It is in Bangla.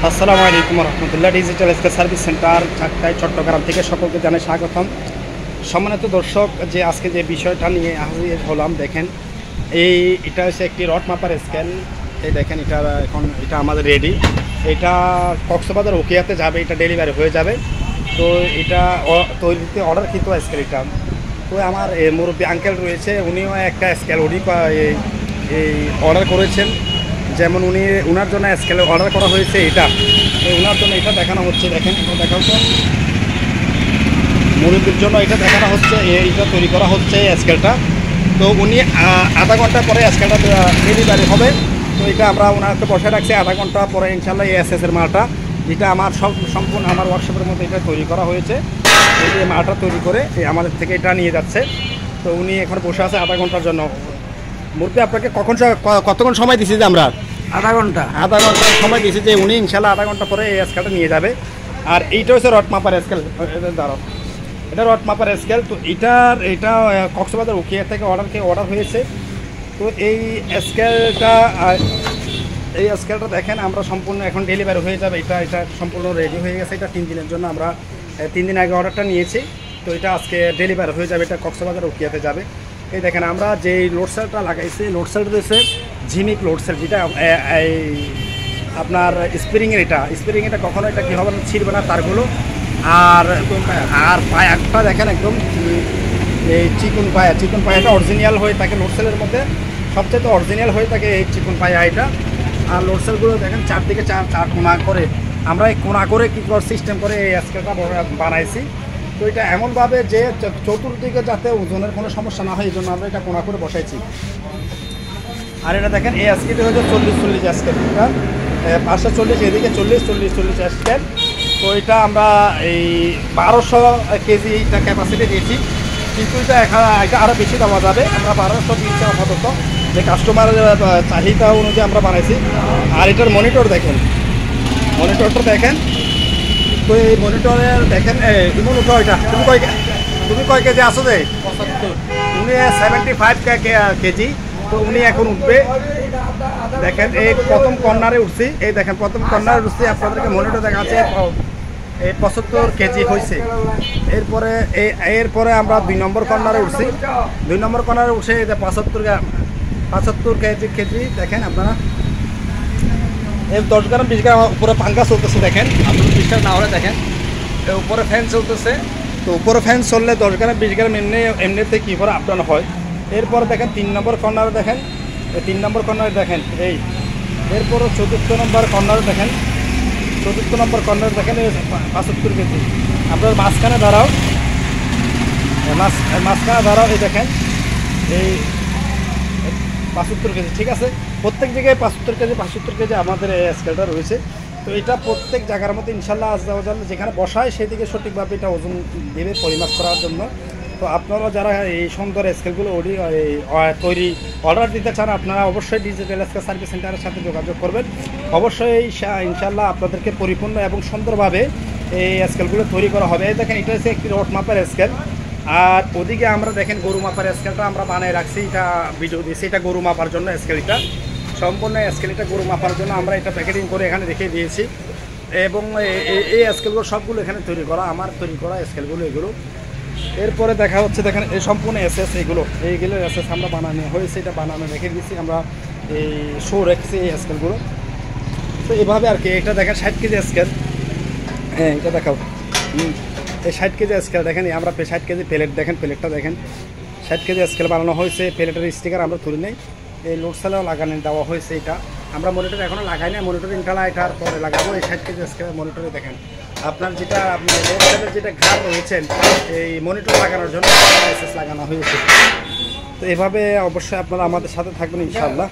আসসালামু আলাইকুম রহমতুল্লাহ। Digital scale service centre Chaktai Chattogram থেকে সকলকে জানাই স্বাগতম। সম্মানিত দর্শক, যে আজকে যে বিষয়টা নিয়ে হাজির হলাম, দেখেন এটা হচ্ছে একটি রড মাপার স্কেল। এই দেখেন, এটা আমাদের রেডি। এটা কক্সবাজার উখিয়াতে যাবে, এটা ডেলিভারি হয়ে যাবে। তো এটা তৈরিতে অর্ডার কিন্তু স্কেল এটা। তো আমার মুরব্বী আঙ্কেল রয়েছে, উনিও একটা স্কেল এই অর্ডার করেছেন। যেমন ওনার জন্য স্কেল অর্ডার করা হয়েছে এটা, ওনার জন্য এটা দেখানো হচ্ছে। দেখেন, এটা দেখাও তো, মুরব্বীর জন্য এটা দেখানো হচ্ছে, এইটা তৈরি করা হচ্ছে স্কেলটা। তো উনি আধা ঘন্টা পরে স্কেলটা ডেলিভারি হবে। তো এটা আমরা ওনাকে বসায় রাখছি, আধা ঘন্টা পরে ইনশাল্লাহ এই এসএসের মালটা, যেটা আমার সম্পূর্ণ আমার ওয়ার্কশপের মধ্যে এটা তৈরি করা হয়েছে। এই মালটা তৈরি করে আমাদের থেকে এটা নিয়ে যাচ্ছে। তো উনি এখন বসে আছে আধা ঘন্টার জন্য। মুরব্বী, আপনাকে কতক্ষণ সময় দিছি যে আমরা? আধা ঘন্টা সময় দিয়েছি, যে উনি ইনশাল্লাহ আধা ঘন্টা পরে এই স্কেলটা নিয়ে যাবে। আর এইটা হচ্ছে রড মাপার স্কেল। এটা রড মাপার স্কেল। তো এটা কক্সবাজার উখিয়া থেকে অর্ডার হয়েছে। তো এই স্কেলটা দেখেন, আমরা সম্পূর্ণ এখন ডেলিভারি হয়ে যাবে। এটা সম্পূর্ণ রেডি হয়ে গেছে। এটা 3 দিনের জন্য আমরা 3 দিন আগে অর্ডারটা নিয়েছি। তো এটা আজকে ডেলিভারি হয়ে যাবে, এটা কক্সবাজার উখিয়াতে যাবে। এই দেখেন, আমরা যে লোড সেলটা লাগাইছি, লোড সেল রয়েছে ঝিমিক লোড সেল, যেটা এই আপনার স্প্রিংয়ের এটা কখনো এটা কী হবে না, ছিঁড়বে না তারগুলো। আর পায়াটা দেখেন একদম এই চিকন পায়াটা অরিজিনাল হয়ে থাকে লোড সেলের মধ্যে, সবচেয়ে অরিজিনাল হয়ে থাকে এই চিকন পায়া এটা। আর লোড সেলগুলো দেখেন চারদিকে চার কোণা করে, আমরা এই কোণা করে কী সিস্টেম করে এই স্কেলটা বানাইছি। তো এটা এমনভাবে যে চতুর্দিকে যাতে ওজনের কোনো সমস্যা না হয়, এই জন্য আমরা এটা কোণা করে বসাইছি। আর এটা দেখেন, এই স্কেলটি হচ্ছে 40-40 স্কেল, এটা 540, এদিকে 40-40 স্কেল। তো এটা আমরা এই 1200 কেজি এটা ক্যাপাসিটি দিয়েছি, কিন্তু এটা আরও বেশি দেওয়া যাবে। আমরা 1200 দিচ্ছি আপাতত, যে কাস্টমারের চাহিদা অনুযায়ী আমরা বানাইছি। আর এটার মনিটরটা দেখেন। তো এই মনিটরের দেখেন, ইমন উঠো, এটা তুমি কয় কেজি আসো? যে 75, উনি 75 কেজি। তো উনি এখন উঠবে। দেখেন, এই প্রথম কর্নারে উঠছি, এই দেখেন প্রথম কর্নারে উঠছি, আপনাদেরকে মনিটর দেখাচ্ছে। এই 75 কেজি হয়েছে। এরপরে আমরা 2 নম্বর কর্নারে উঠছি। 2 নম্বর কর্নারে উঠছে এই যে 75 কেজি। দেখেন আপনারা, এই 10 গ্রাম 20 গ্রাম উপরে পাঙ্খা চলতেছে। দেখেন, আপনারা বিশ্বাস না হলে দেখেন, উপরে ফ্যান চলতেছে। তো উপরে ফ্যান চললে 10 গ্রাম 20 গ্রাম এমনিতে কী করে আপ ডাউন হয়। এরপরে দেখেন 3 নম্বর কর্নারে দেখেন, এই 3 নম্বর কর্নারে দেখেন এই। এরপরও 4র্থ নম্বর কর্নারে দেখেন, 4র্থ নম্বর কর্নারে দেখেন এই 75 কেজি। আপনার মাঝখানে দাঁড়াও, এই দেখেন এই 75 কেজি। ঠিক আছে, প্রত্যেক জায়গায় 75 কেজি আমাদের এই স্কেলটা রয়েছে। তো এটা প্রত্যেক জায়গার মধ্যে ইনশাল্লাহ যেখানে বসায় সেদিকে সঠিকভাবে এটা ওজন দেবে পরিমাপ করার জন্য। তো আপনারা যারা এই সুন্দর স্কেলগুলো অর্ডার দিতে চান, আপনারা অবশ্যই ডিজিটাল স্কেল সার্ভিস সেন্টারের সাথে যোগাযোগ করবেন। অবশ্যই ইনশাল্লাহ আপনাদেরকে পরিপূর্ণ এবং সুন্দরভাবে এই স্কেলগুলো তৈরি করা হবে। এই দেখেন, এটা হচ্ছে একটি রড মাপার স্কেল। আর ওদিকে আমরা দেখেন গরু মাপার স্কেলটা আমরা বানিয়ে রাখছি, এটা ভিডিও দিয়েছি। এটা গরু মাপার জন্য স্কেলটা, সম্পূর্ণ স্কেলটা গরু মাপার জন্য আমরা এটা প্যাকেটিং করে এখানে রেখে দিয়েছি। এবং এই স্কেলগুলো সবগুলো এখানে তৈরি করা, আমার তৈরি করা স্কেলগুলো এগুলো। এরপরে দেখা হচ্ছে, দেখেন এই সম্পূর্ণ এইগুলো এসএস আমরা বানানো হয়েছে, এটা বানানো রেখে দিয়েছি আমরা, এই শো রেখেছি এই স্কেলগুলো। তো এভাবে আর কি। এটা দেখেন 60 কেজি স্কেল। হ্যাঁ, এটা দেখাও। এই 60 কেজি স্কেল দেখেন, আমরা 60 কেজি প্লেট দেখেন, প্লেটটা দেখেন 60 কেজি স্কেল বানানো হয়েছে। প্লেটের স্টিকার আমরা তুলে নেই, এই লোড সেলও লাগানো দেওয়া হয়েছে। এটা আমরা মনিটর এখনও লাগাই না, মনিটর ইনশাল্লাহ এটার পরে লাগাবো। এই 60 কেজি স্কেল মনিটরে দেখেন, আপনার যেটা লোড সেলের যেটা ঘাড় রয়েছেন, এই মনিটর লাগানোর জন্য এসএস লাগানো হয়েছে। তো এভাবে অবশ্যই আপনারা আমাদের সাথে থাকবেন ইনশাল্লাহ।